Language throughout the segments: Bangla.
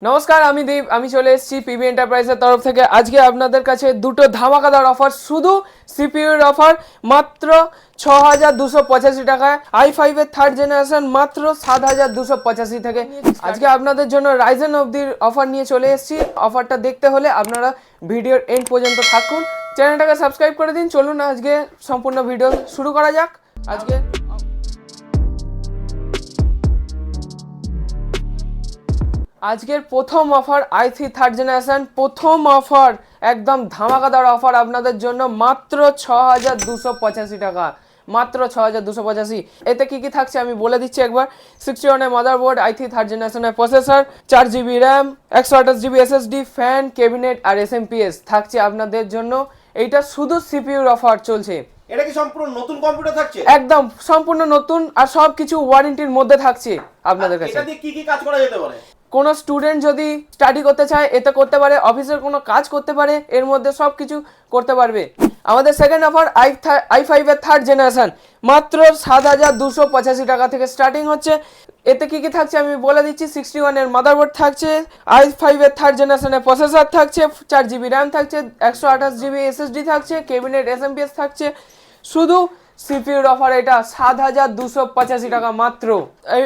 নমস্কার, আমি দীপ। আমি চলে এসেছি পিবি এন্টারপ্রাইজের তরফ থেকে। আজকে আপনাদের কাছে দুটো ধামাকাদার অফার, শুধু সিপিইউর অফার, মাত্র 6285 টাকায়। i5 এর থার্ড জেনারেশন মাত্র 7285 থেকে। আজকে আপনাদের জন্য রাইজেন অবধির অফার নিয়ে চলে এসেছি। অফারটা দেখতে হলে আপনারা ভিডিওর এন্ড পর্যন্ত থাকুন, চ্যানেলটাকে সাবস্ক্রাইব করে দিন। চলুন আজকে সম্পূর্ণ ভিডিও শুরু করা যাক। আজকের প্রথম অফার i3 থার্ড জেনারেশন, প্রথম অফার, একদম ধামাকাদার অফার আপনাদের জন্য, মাত্র 6285 টাকা, মাত্র 6285। এতে কি কি থাকছে আমি বলে দিচ্ছি একবার। 61 এর মাদারবোর্ড, i3 থার্ড জেনারেশনের processor, 4GB RAM, 128GB SSD, fan, cabinet আর এসএমপিএস থাকছে আপনাদের জন্য। এইটা শুধু সিপিইউর অফার চলছে। এটা কি সম্পূর্ণ নতুন কম্পিউটার থাকছে? একদম সম্পূর্ণ নতুন, আর সবকিছু ওয়ারেন্টির মধ্যে থাকছে আপনাদের কাছে। এটা দিয়ে কি কি কাজ করা যেতে পারে? কোনো স্টুডেন্ট যদি স্টাডি করতে চায় এতে করতে পারে, অফিসের কোনো কাজ করতে পারে, এর মধ্যে সব কিছু করতে পারবে। আমাদের সেকেন্ড অফার i5 এর থার্ড জেনারেশন, মাত্র 7285 টাকা থেকে স্টার্টিং হচ্ছে। এতে কি কি থাকছে আমি বলে দিচ্ছি। 61 এর মাদারবোর্ড থাকছে, i5 এর থার্ড জেনারেশনের প্রসেসর থাকছে, 4GB র্যাম থাকছে, 128GB এসএসডি থাকছে, ক্যাবিনেট এসএমপিএস থাকছে। শুধু সিপিইউর অফার এটা 7285 টাকা মাত্র।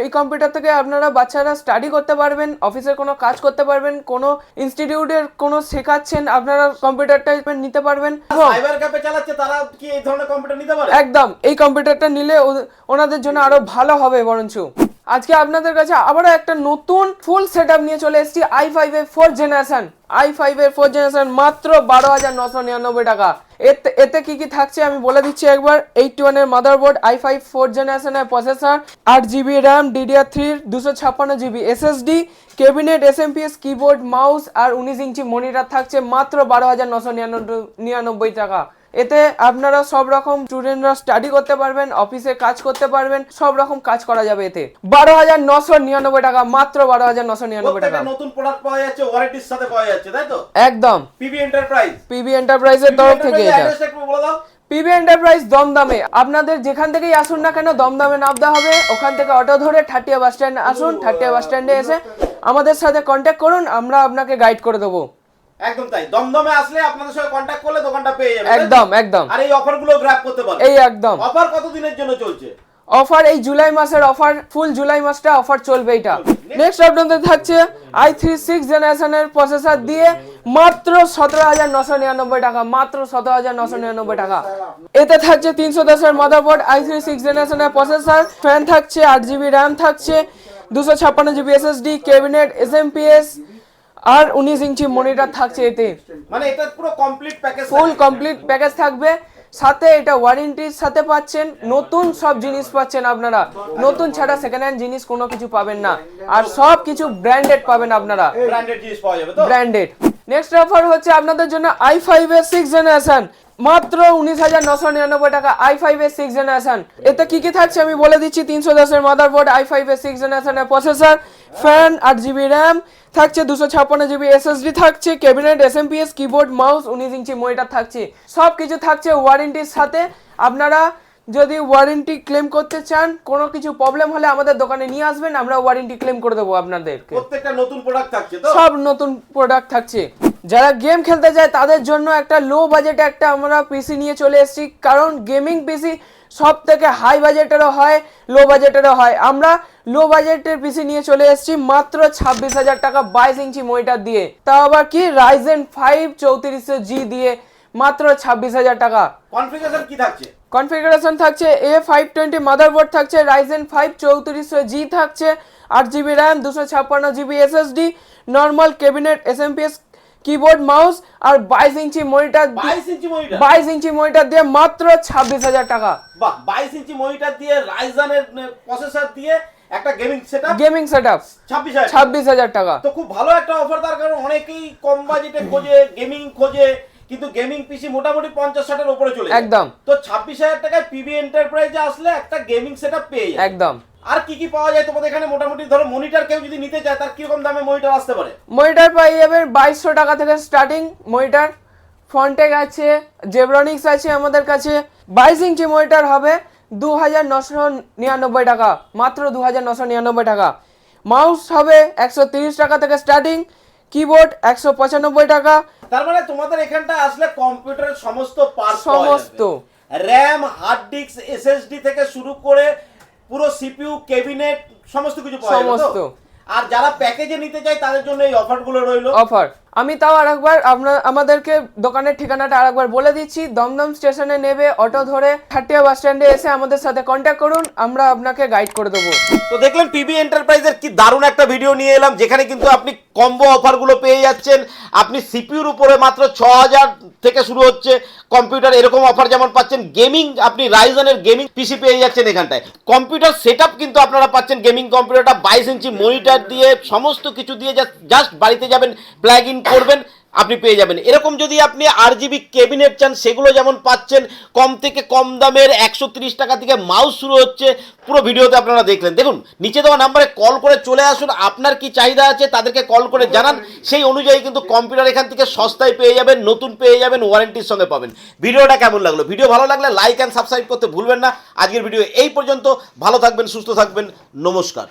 এই কম্পিউটার থেকে আপনারা বাচ্চারা স্টাডি করতে পারবেন, অফিসের কোনো কাজ করতে পারবেন, কোনো ইনস্টিটিউটের কোনো শেখাচ্ছেন, আপনারা কম্পিউটারটা নিতে পারবেন। সাইবার ক্যাফে চালাচ্ছে তারা কি এই ধরনের কম্পিউটার নিতে পারে? একদম, এই কম্পিউটারটা নিলে ওনাদের জন্য আরো ভালো হবে বরঞ্চ। আজকে আপনাদের কাছে আবারও একটা নতুন ফুল সেটআপ নিয়ে চলে এসেছি, i5 এর ফোর্থ জেনারেশন। i5 এর ফোর্থ জেনারেশন মাত্র 12999 টাকা। এতে কি কি থাকছে আমি বলে দিচ্ছি একবার। 81 এর মাদারবোর্ড, i5 ফোর্থ জেনারেশনের processor, 8GB RAM, DDR3, 256GB SSD, cabinet SMPS, keyboard, mouse আর 19 ইঞ্চি মনিটর থাকছে মাত্র 12999 টাকা। এতে আপনারা সব রকম স্টুডেন্টরা স্টাডি করতে পারবেন, অফিসে কাজ করতে পারবেন, সব রকম কাজ করা যাবে এতে। 12999 টাকা, মাত্র 12999 টাকা। নতুন প্রোডাক্ট পাওয়া যাচ্ছে, ওয়ারেন্টির সাথে পাওয়া যাচ্ছে, তাই তো? একদম, পিবি এন্টারপ্রাইজের তরফ থেকে এটা। বলে দাও। পিবি এন্টারপ্রাইজ দমদমে। আপনাদের যেখান থেকেই আসুন না কেন, দমদমে নামতে হবে। ওখান থেকে অটো ধরে ঠাটিয়া বাস স্ট্যান্ড আসুন। ঠাটিয়া বাস স্ট্যান্ডে এসে আমাদের সাথে কন্ট্যাক্ট করুন, আমরা আপনাকে গাইড করে দেবো। একদম তাই, দমদমে আসলে আপনাদের সাথে কন্টাক্ট করলে দোকানটা পেয়ে যাবেন। একদম একদম। আর এই অফারগুলো গ্র্যাব করতে পারবেন। এই একদম। অফার কত দিনের জন্য চলছে? অফার এই জুলাই মাসের অফার, ফুল জুলাই মাসটা অফার চলবে এটা। নেক্সট আপনাদের থাকছে i3 6 জেনারেশনের প্রসেসর দিয়ে মাত্র 17999 টাকা, মাত্র 17999 টাকা। এতে থাকছে 310 এর মাদারবোর্ড, i3 6 জেনারেশনের প্রসেসর, ফ্যান থাকছে, 8GB র্যাম থাকছে, 256GB এসএসডি, ক্যাবিনেট এসএমপিএস আর 19 ইঞ্চি মনিটর থাকছে এতে। মানে এটা পুরো complete package, full complete package থাকবে। সাথে এটা ওয়ারেন্টির সাথে পাচ্ছেন, নতুন সব জিনিস পাচ্ছেন আপনারা। নতুন ছাড়া সেকেন্ড হ্যান্ড জিনিস কোনো কিছু পাবেন না, আর সব কিছু ব্র্যান্ডেড পাবেন আপনারা। ব্র্যান্ডেড জিনিস পাওয়া যাবে তো? ব্র্যান্ডেড। নেক্সট অফার হচ্ছে আপনাদের জন্য i5 এর 6 জেনারেশন, মাত্র 19999 টাকা। i5 এর 6 জেনারেশন, এতে কি কি থাকছে আমি বলে দিচ্ছি। 310 এর মাদারবোর্ড, i5 এর 6 জেনারেশনের প্রসেসর, ফ্যান, 8GB র্যাম থাকছে, 256GB এসএসডি থাকছে, cabinet SMPS, keyboard, mouse, 19 inch monitor থাকছে। সব কিছু থাকছে ওয়ারেন্টির সাথে। আপনারা যদি ওয়ারেন্টি ক্লেম করতে চান, কোনো কিছু প্রবলেম হলে আমাদের দোকানে নিয়ে আসবেন, আমরা ওয়ারেন্টি ক্লেম করে দেবো আপনাদেরকে। প্রত্যেকটা নতুন প্রোডাক্ট থাকছে তো? সব নতুন প্রোডাক্ট থাকছে। যারা গেম খেলতে চায় তাদের জন্য একটা লো বাজেটে একটা আমরা পিসি নিয়ে চলে এসেছি, কারণ গেমিং পিসি সব থেকে হাই বাজেটেরও হয়, লো বাজেটেরও হয়। আমরা লো বাজেটের পিসি নিয়ে চলে এসেছি মাত্র 26,000 টাকা, 22 ইঞ্চি মনিটর দিয়ে, তাও আবার কি রাইজেন 5 3400G দিয়ে, মাত্র 26,000 টাকা। কনফিগারেশন কি থাকছে? কনফিগারেশন থাকছে A520 মাদারবোর্ড থাকছে, রাইজেন 5 3400G থাকছে, 8GB RAM, 256GB SSD, normal cabinet SMPS, keyboard, mouse আর 22 ইঞ্চি মনিটর। 22 ইঞ্চি মনিটর দিয়ে মাত্র 26,000 টাকা। বাহ, 22 ইঞ্চি মনিটর দিয়ে রাইজেনের প্রসেসর দিয়ে একটা গেমিং সেটআপ 26,000 টাকা। তো খুব ভালো একটা অফার, তার কারণ অনেকেই কম বাজেটে খোঁজে, গেমিং খোঁজে, কিন্তু গেমিং পিসি মোটামুটি 50-60 এর উপরে চলে যায়। একদম। তো 26,000 টাকায় পিবি এন্টারপ্রাইজে আসলে একটা গেমিং সেটআপ পেয়ে যায়। একদম। আর কি কি পাওয়া যায় তোমাদের এখানে? মোটামুটি ধরো মনিটর কেউ যদি নিতে চায়, তার কি রকম দামে মনিটর আসতে পারে? মনিটর পাই যাবে 2200 টাকা থেকে স্টার্টিং মনিটর। ফন্টেক আছে, জেব্রনিক্স আছে আমাদের কাছে। 22 ইঞ্চি মনিটর হবে 2999 টাকা, মাত্র 2999 টাকা। মাউস হবে 130 টাকা থেকে স্টার্টিং, কিবোর্ড 195 টাকা। তার মানে তোমাদের এখানটা আসলে কম্পিউটারের সমস্ত পার্ট সমস্ত র্যাম, হার্ড ডিস্ক, এসএসডি থেকে শুরু করে পুরো সিপিইউ, ক্যাবিনেট সমস্ত কিছু পাওয়া যাবে সমস্ত। তো? আর যারা প্যাকেজে নিতে চায় তাদের জন্য এই অফারগুলো রইলো। অফার আমি তাও আরেকবার আমাদেরকে দোকানের ঠিকানাটা আরেকবার বলে দিচ্ছি। দমদম স্টেশনে নেবে অটো ধরে খাটিয়া বাস স্ট্যান্ডে এসে আমাদের সাথে কন্ট্যাক্ট করুন, আমরা আপনাকে গাইড করে দেবো। তো দেখলেন পিবি এন্টারপ্রাইজের কি দারুণ একটা ভিডিও নিয়ে এলাম, যেখানে কিন্তু আপনি কম্বো অফারগুলো পেয়ে যাচ্ছেন। আপনি সিপিইউর উপরে মাত্র 6000 থেকে শুরু হচ্ছে কম্পিউটার, এরকম অফার যেমন পাচ্ছেন। গেমিং আপনি রাইজনের গেমিং পিসি পেয়ে যাচ্ছেন এখানটায়। কম্পিউটার সেটআপ কিন্তু আপনারা পাচ্ছেন গেমিং কম্পিউটারটা 22 ইঞ্চি মনিটর দিয়ে, সমস্ত কিছু দিয়ে জাস্ট বাড়িতে যাবেন, প্লাগ ইন করবেন, আপনি পেয়ে যাবেন। এরকম যদি আপনি আরজিবি ক্যাবিনেট চান সেগুলো যেমন পাচ্ছেন। কম থেকে কম দামের 130 টাকা থেকে মাউস শুরু হচ্ছে। পুরো ভিডিওতে আপনারা দেখলেন। দেখুন নিচে দেওয়া নাম্বারে কল করে চলে আসুন, আপনার কি চাহিদা আছে তাদেরকে কল করে জানান, সেই অনুযায়ী কিন্তু কম্পিউটার এখান থেকে সস্তায় পেয়ে যাবেন, নতুন পেয়ে যাবেন, ওয়ারেন্টির সঙ্গে পাবেন। ভিডিওটা কেমন লাগলো? ভিডিও ভালো লাগলে লাইক অ্যান্ড সাবস্ক্রাইব করতে ভুলবেন না। আজকের ভিডিও এই পর্যন্ত। ভালো থাকবেন, সুস্থ থাকবেন, নমস্কার।